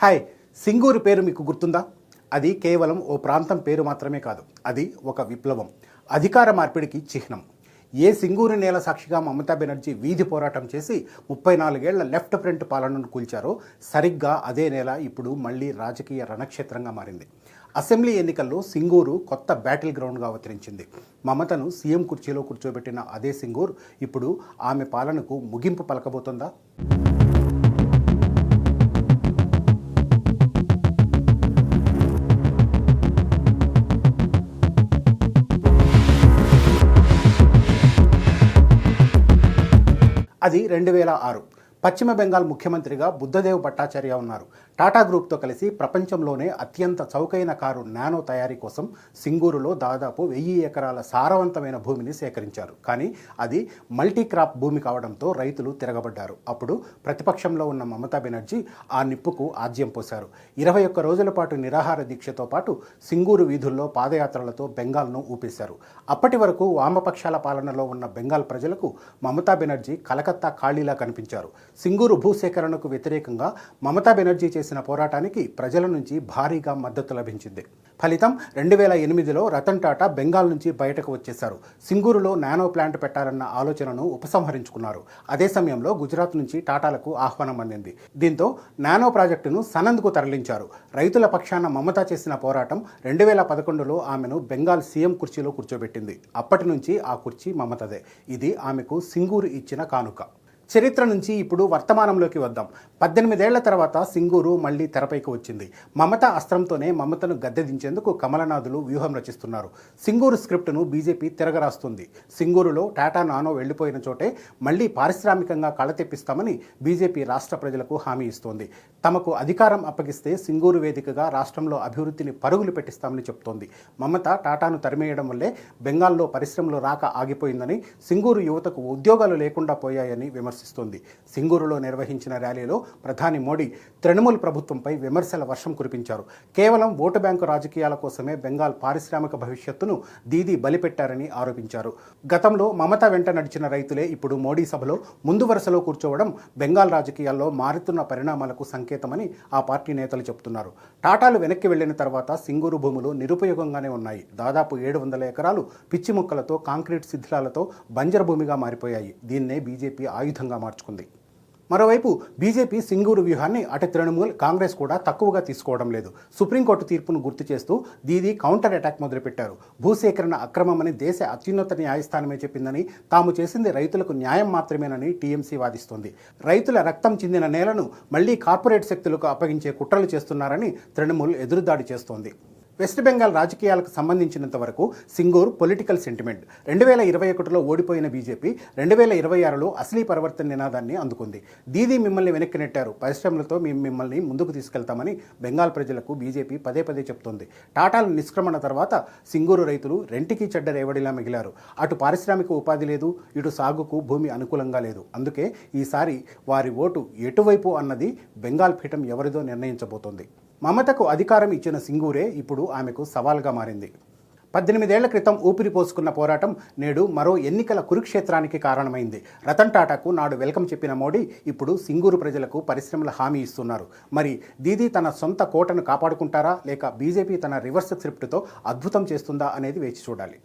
Hi. Singur పేరు మీకు గుర్తుందా? అది కేవలం ఓ ప్రాంతం పేరు మాత్రమే కాదు, అది ఒక విప్లవం, అధికార మార్పిడికి చిహ్నం. సింగూరు నేల సాక్షిగా మమతా బెనర్జీ వీధి పోరాటం చేసి 34 ఏళ్ల లెఫ్ట్ ఫ్రంట్ పాలనను కూల్చారో సరిగ్గా అదే నేల ఇప్పుడు మళ్ళీ రాజకీయ రణక్షేత్రంగా మారింది. అసెంబ్లీ ఎన్నికల్లో సింగూరు కొత్త బ్యాటిల్ గ్రౌండ్గా అవతరించింది. మమతను సీఎం కుర్చీలో కూర్చోబెట్టిన అదే సింగూరు ఇప్పుడు ఆమె పాలనకు ముగింపు పలకబోతోందా? అది 2006. పశ్చిమ బెంగాల్ ముఖ్యమంత్రిగా బుద్ధదేవ్ భట్టాచార్య ఉన్నారు. టాటా గ్రూప్తో కలిసి ప్రపంచంలోనే అత్యంత చౌకైన కారు నానో తయారీ కోసం సింగూరులో దాదాపు 1000 ఎకరాల సారవంతమైన భూమిని సేకరించారు. కానీ అది మల్టీ క్రాప్ భూమి కావడంతో రైతులు తిరగబడ్డారు. అప్పుడు ప్రతిపక్షంలో ఉన్న మమతా బెనర్జీ ఆ నిప్పుకు ఆజ్యం పోశారు. 21 రోజుల పాటు నిరాహార దీక్షతో పాటు సింగూరు వీధుల్లో పాదయాత్రలతో బెంగాల్ను ఊపేశారు. అప్పటి వరకు వామపక్షాల పాలనలో ఉన్న బెంగాల్ ప్రజలకు మమతా బెనర్జీ కలకత్తా ఖాళీలా కనిపించారు. సింగూరు భూసేకరణకు వ్యతిరేకంగా మమతా బెనర్జీ చేసిన పోరాటానికి ప్రజల నుంచి భారీగా మద్దతు లభించింది. ఫలితం 2008లో రతన్ టాటా బెంగాల్ నుంచి బయటకు వచ్చేశారు. సింగూరులో నానో ప్లాంట్ పెట్టాలన్న ఆలోచనను ఉపసంహరించుకున్నారు. అదే సమయంలో గుజరాత్ నుంచి టాటాలకు ఆహ్వానం అందింది. దీంతో నానో ప్రాజెక్టును సనంద్కు తరలించారు. రైతుల పక్షాన మమతా చేసిన పోరాటం 2011లో ఆమెను బెంగాల్ సీఎం కుర్చీలో కూర్చోబెట్టింది. అప్పటి నుంచి ఆ కుర్చీ మమతదే. ఇది ఆమెకు సింగూరు ఇచ్చిన కానుక. చరిత్ర నుంచి ఇప్పుడు వర్తమానంలోకి వద్దాం. 18 ఏళ్ల తర్వాత సింగూరు మళ్లీ తెరపైకి వచ్చింది. మమత అస్త్రంతోనే మమతను గద్దెదించేందుకు కమలనాథులు వ్యూహం రచిస్తున్నారు. సింగూరు స్క్రిప్టును బీజేపీ తిరగరాస్తుంది. సింగూరులో టాటా నానో వెళ్లిపోయిన చోటే మళ్లీ పారిశ్రామికంగా కళ తెప్పిస్తామని బీజేపీ రాష్ట్ర ప్రజలకు హామీ ఇస్తోంది. తమకు అధికారం అప్పగిస్తే సింగూరు వేదికగా రాష్ట్రంలో అభివృద్ధిని పరుగులు పెట్టిస్తామని చెప్తోంది. మమత టాటాను తరిమేయడం వల్లే బెంగాల్లో పరిశ్రమలు రాక ఆగిపోయిందని, సింగూరు యువతకు ఉద్యోగాలు లేకుండా పోయాయని విమర్శిస్తోంది. సింగూరులో నిర్వహించిన ర్యాలీలో ప్రధాని మోడీ తృణమూల్ ప్రభుత్వంపై విమర్శల వర్షం కురిపించారు. కేవలం ఓటు బ్యాంకు రాజకీయాల కోసమే బెంగాల్ పారిశ్రామిక భవిష్యత్తును దీదీ బలిపెట్టారని ఆరోపించారు. గతంలో మమత వెంట నడిచిన రైతులే ఇప్పుడు మోడీ సభలో ముందు వరుసలో కూర్చోవడం బెంగాల్ రాజకీయాల్లో మారుతున్న పరిణామాలకు సంకేతమని ఆ పార్టీ నేతలు చెబుతున్నారు. టాటాలు వెనక్కి వెళ్లిన తర్వాత సింగూరు భూములు నిరుపయోగంగానే ఉన్నాయి. దాదాపు 700 ఎకరాలు పిచ్చి మొక్కలతో, కాంక్రీట్ శిథిలాలతో బంజరు భూమిగా మారిపోయాయి. దీన్నే బీజేపీ ఆయుధంగా మార్చుకుంది. మరోవైపు బీజేపీ సింగూరు వ్యూహాన్ని అటు తృణమూల్, కాంగ్రెస్ కూడా తక్కువగా తీసుకోవడం లేదు. సుప్రీంకోర్టు తీర్పును గుర్తు చేస్తూ దీదీ కౌంటర్ అటాక్ మొదలుపెట్టారు. భూసేకరణ అక్రమమని దేశ అత్యున్నత న్యాయస్థానమే చెప్పిందని, తాము చేసింది రైతులకు న్యాయం మాత్రమేనని టీఎంసీ వాదిస్తోంది. రైతుల రక్తం చిందిన నేలను మళ్లీ కార్పొరేట్ శక్తులకు అప్పగించే కుట్రలు చేస్తున్నారని తృణమూల్ ఎదురుదాడి చేస్తోంది. వెస్ట్ బెంగాల్ రాజకీయాలకు సంబంధించినంత వరకు సింగూర్ పొలిటికల్ సెంటిమెంట్. 2021లో ఓడిపోయిన బీజేపీ 2026లో అసలీ పరివర్తన నినాదాన్ని అందుకుంది. దీదీ మిమ్మల్ని వెనక్కి నెట్టారు, పరిశ్రమలతో మేము మిమ్మల్ని ముందుకు తీసుకెళ్తామని బెంగాల్ ప్రజలకు బీజేపీ పదే పదే చెప్తోంది. టాటాల నిష్క్రమణ తర్వాత సింగూరు రైతులు రెంటికి చెడ్డ రేవడిలా మిగిలారు. అటు పారిశ్రామిక ఉపాధి లేదు, ఇటు సాగుకు భూమి అనుకూలంగా లేదు. అందుకే ఈసారి వారి ఓటు ఎటువైపు అన్నది బెంగాల్ పీఠం ఎవరిదో నిర్ణయించబోతోంది. మమతకు అధికారం ఇచ్చిన సింగూరే ఇప్పుడు ఆమెకు సవాల్గా మారింది. 18 ఏళ్ల క్రితం ఊపిరి పోసుకున్న పోరాటం నేడు మరో ఎన్నికల కురుక్షేత్రానికి కారణమైంది. రతన్ టాటాకు నాడు వెల్కమ్ చెప్పిన మోడీ ఇప్పుడు సింగూరు ప్రజలకు పరిశ్రమల హామీ ఇస్తున్నారు. మరి దీదీ తన సొంత కోటను కాపాడుకుంటారా, లేక బీజేపీ తన రివర్స్ స్క్రిప్ట్తో అద్భుతం చేస్తుందా అనేది వేచి చూడాలి.